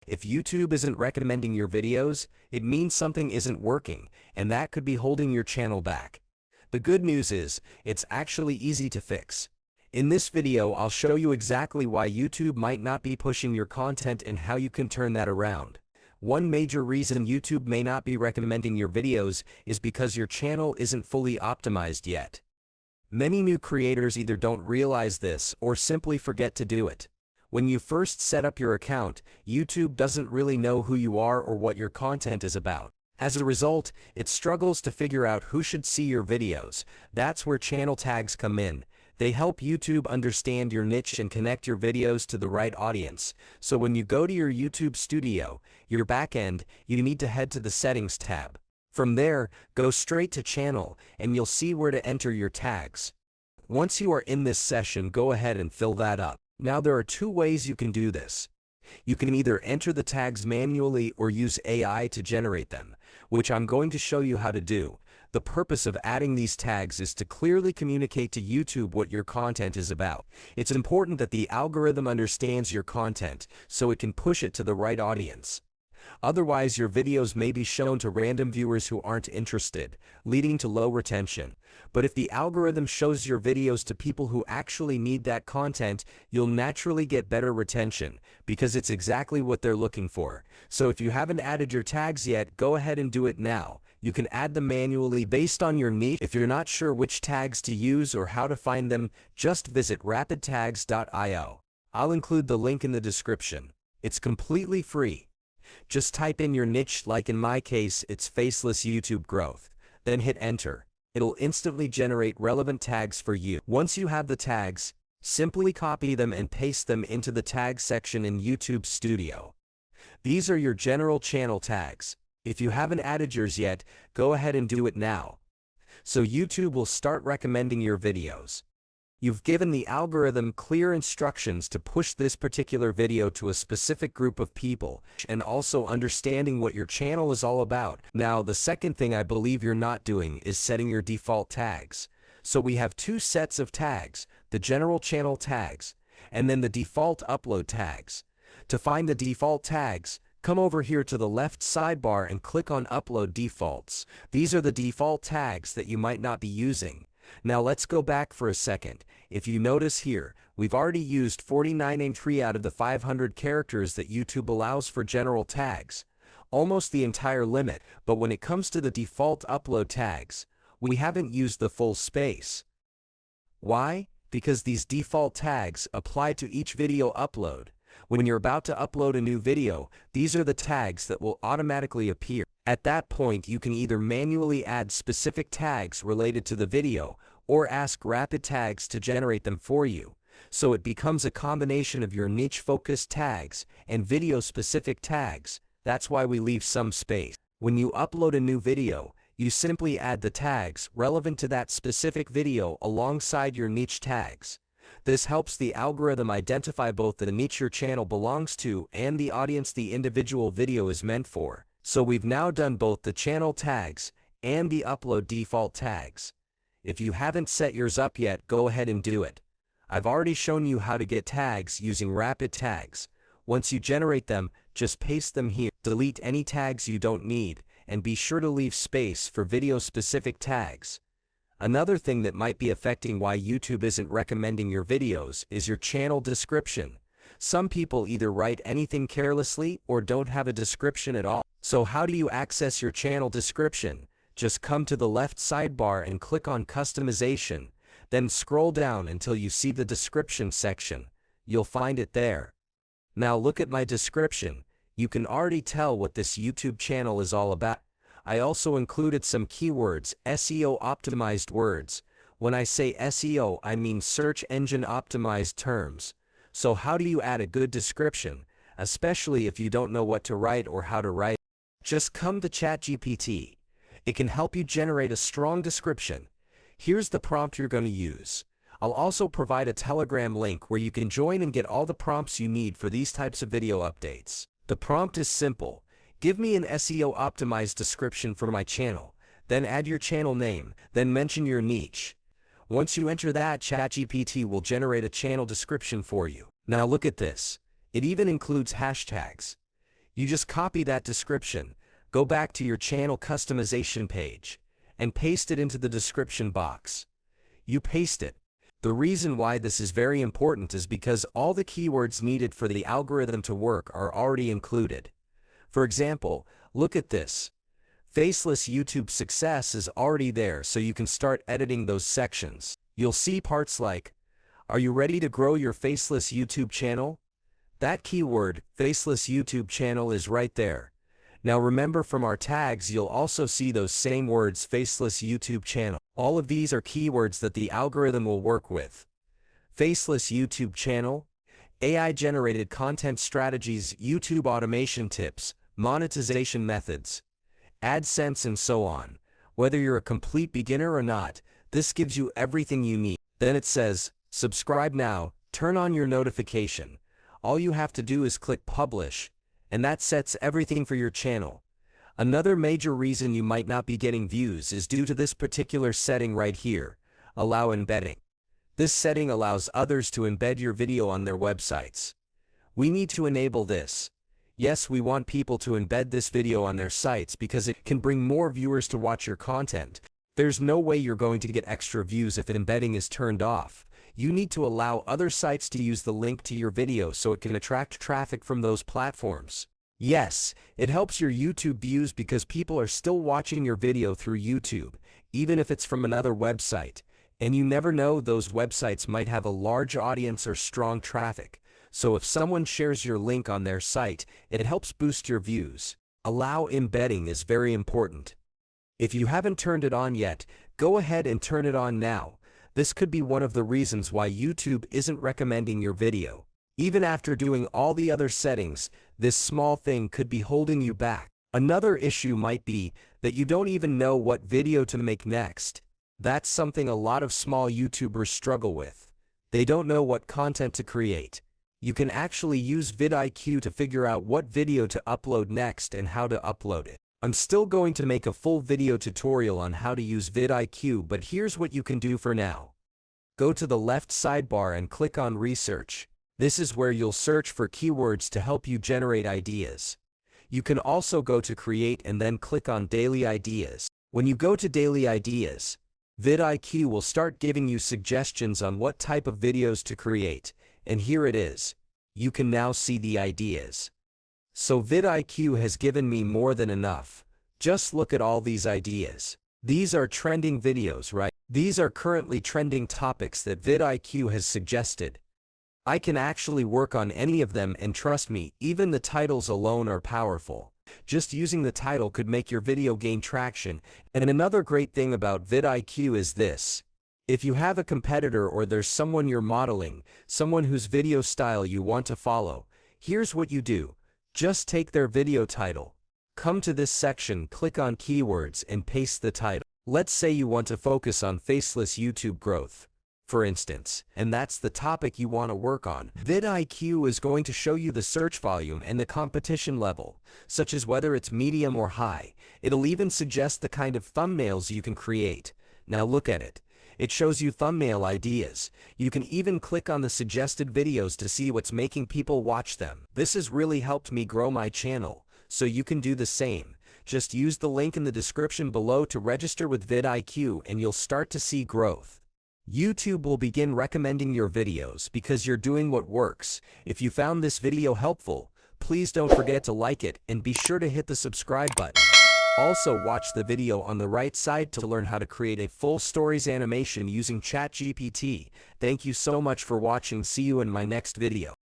If YouTube isn't recommending your videos, it means something isn't working, and that could be holding your channel back. The good news is, it's actually easy to fix. In this video, I'll show you exactly why YouTube might not be pushing your content and how you can turn that around. One major reason YouTube may not be recommending your videos is because your channel isn't fully optimized yet. Many new creators either don't realize this or simply forget to do it. When you first set up your account, YouTube doesn't really know who you are or what your content is about. As a result, it struggles to figure out who should see your videos. That's where channel tags come in. They help YouTube understand your niche and connect your videos to the right audience. So when you go to your YouTube studio, your backend, you need to head to the Settings tab. From there, go straight to Channel, and you'll see where to enter your tags. Once you are in this session, go ahead and fill that up. Now there are two ways you can do this. You can either enter the tags manually or use AI to generate them, which I'm going to show you how to do. The purpose of adding these tags is to clearly communicate to YouTube what your content is about. It's important that the algorithm understands your content so it can push it to the right audience. Otherwise, your videos may be shown to random viewers who aren't interested, leading to low retention. But if the algorithm shows your videos to people who actually need that content, you'll naturally get better retention, because it's exactly what they're looking for. So if you haven't added your tags yet, go ahead and do it now. You can add them manually based on your niche. If you're not sure which tags to use or how to find them, just visit rapidtags.io. I'll include the link in the description. It's completely free. Just type in your niche, like in my case, it's faceless YouTube growth. Then hit enter. It'll instantly generate relevant tags for you. Once you have the tags, simply copy them and paste them into the tag section in YouTube Studio. These are your general channel tags. If you haven't added yours yet, go ahead and do it now. So YouTube will start recommending your videos. You've given the algorithm clear instructions to push this particular video to a specific group of people, and also understanding what your channel is all about. Now, the second thing I believe you're not doing is setting your default tags. So we have two sets of tags, the general channel tags, and then the default upload tags. To find the default tags, come over here to the left sidebar and click on Upload Defaults. These are the default tags that you might not be using. Now let's go back for a second. If you notice here, we've already used 49 entry out of the 500 characters that YouTube allows for general tags. Almost the entire limit, but when it comes to the default upload tags, we haven't used the full space. Why? Because these default tags apply to each video upload. When you're about to upload a new video, these are the tags that will automatically appear. At that point, you can either manually add specific tags related to the video, or ask Rapid Tags to generate them for you. So it becomes a combination of your niche-focused tags and video-specific tags. That's why we leave some space. When you upload a new video, you simply add the tags relevant to that specific video alongside your niche tags. This helps the algorithm identify both the niche your channel belongs to and the audience the individual video is meant for. So we've now done both the channel tags and the upload default tags. If you haven't set yours up yet, go ahead and do it. I've already shown you how to get tags using Rapid Tags. Once you generate them, just paste them here. Delete any tags you don't need, and be sure to leave space for video-specific tags. Another thing that might be affecting why YouTube isn't recommending your videos is your channel description. Some people either write anything carelessly or don't have a description at all. So how do you access your channel description? Just come to the left sidebar and click on Customization, then scroll down until you see the description section. You'll find it there. Now look at my description. You can already tell what this YouTube channel is all about. I also included some keywords, SEO optimized words. When I say SEO, I mean search engine optimized terms. So how do you add a good description, especially if you don't know what to write or how to write? Just come to ChatGPT. It can help you generate a strong description. Here's the prompt you're going to use. I'll also provide a Telegram link where you can join and get all the prompts you need for these types of video updates. The prompt is simple. Give me an SEO optimized description for my channel, then add your channel name, then mention your niche. Once you enter that, ChatGPT will generate a channel description for you. Now look at this. It even includes hashtags. You just copy that description, go back to your channel customization page, and paste it into the description box. You paste it. The reason why this is very important is because all the keywords needed for the algorithm to work are already included. For example, look at this. Faceless YouTube success is already there, so you can start editing those sections. You'll see parts like, are you ready to grow your faceless YouTube channel? That keyword, faceless YouTube channel, is right there. Now remember, from our tags you'll also see those same words, faceless YouTube channel. All of these are keywords that the algorithm will work with. Faceless YouTube channel, AI-generated content strategies, YouTube automation tips, monetization methods, AdSense, and so on. Whether you're a complete beginner or not, this gives you everything you need. Then it says, subscribe now, turn on your notification. All you have to do is click publish, and that sets everything for your channel. Another major reason you might not be getting views is due to this particular setting right here, allow embedding. This setting allows others to embed your video on their websites. We need to enable this. Yes, we want people to embed this video on their sites because it can bring more viewers to watch your content. There's no way you're going to get extra views if embedding is turned off. You need to allow other sites to use the link to your video so it can attract traffic from those platforms. Yes, it helps your YouTube views because people are still watching your video through YouTube, even if it's from another website. And you never know, those websites might have a large audience or strong traffic. So if someone shares your link on their site, it helps boost your views. Allow embedding is very important. If you haven't turned it on yet, go ahead and turn it on now. This could be one of the reasons why YouTube isn't recommending your video. Even after doing all the other settings, this small thing could be holding you back. Another issue might be that you don't even know what video to make next. That's something a lot of small YouTubers struggle with. They don't know what content to create. You can actually use vidIQ to figure out what video to upload next and how to upload it. I'm still going to make a full video tutorial on how to use vidIQ, but here's what you can do for now. Go to the left sidebar and click on Research. This is where you'll search for keywords to help you generate ideas. You can also go to Create and then click on Daily Ideas. When you go to Daily Ideas, vidIQ will start giving you suggestions on what type of videos to create, and here it is. You can now see the ideas. So vidIQ has given me more than enough. Just look at all these ideas. These are trending videos, right? These are currently trending topics that vidIQ has suggested. I can actually work on any of them, and trust me, even the titles alone are powerful. Just using the title could make your video gain traction. And another great thing about vidIQ is this. If you have a competitor or there's someone you're modeling, someone whose video style you want to follow, here's what you do. Just take their video title. Come to this section, click on Keywords, and paste the title. Let's say you want to focus on faceless YouTube growth, for instance, and that's the topic you want to work on. vidIQ is going to show you the search volume and the competition level, such as whether it's medium or high. It'll even suggest the kind of thumbnails you can create. Now look at it. It shows you thumbnail ideas. You can even click on the suggested videos to see what's making people watch them. This has really helped me grow my channel, so you can do the same. Just use the link in the description below to register with vidIQ and you'll start to see growth. YouTube will begin recommending your videos because you're doing what works. If you found this video helpful, please don't forget to like it and be sure to hit the subscribe button. Also watch the video on the right side to learn how to create a full stories animation using ChatGPT. Thank you so much for watching. See you in my next video.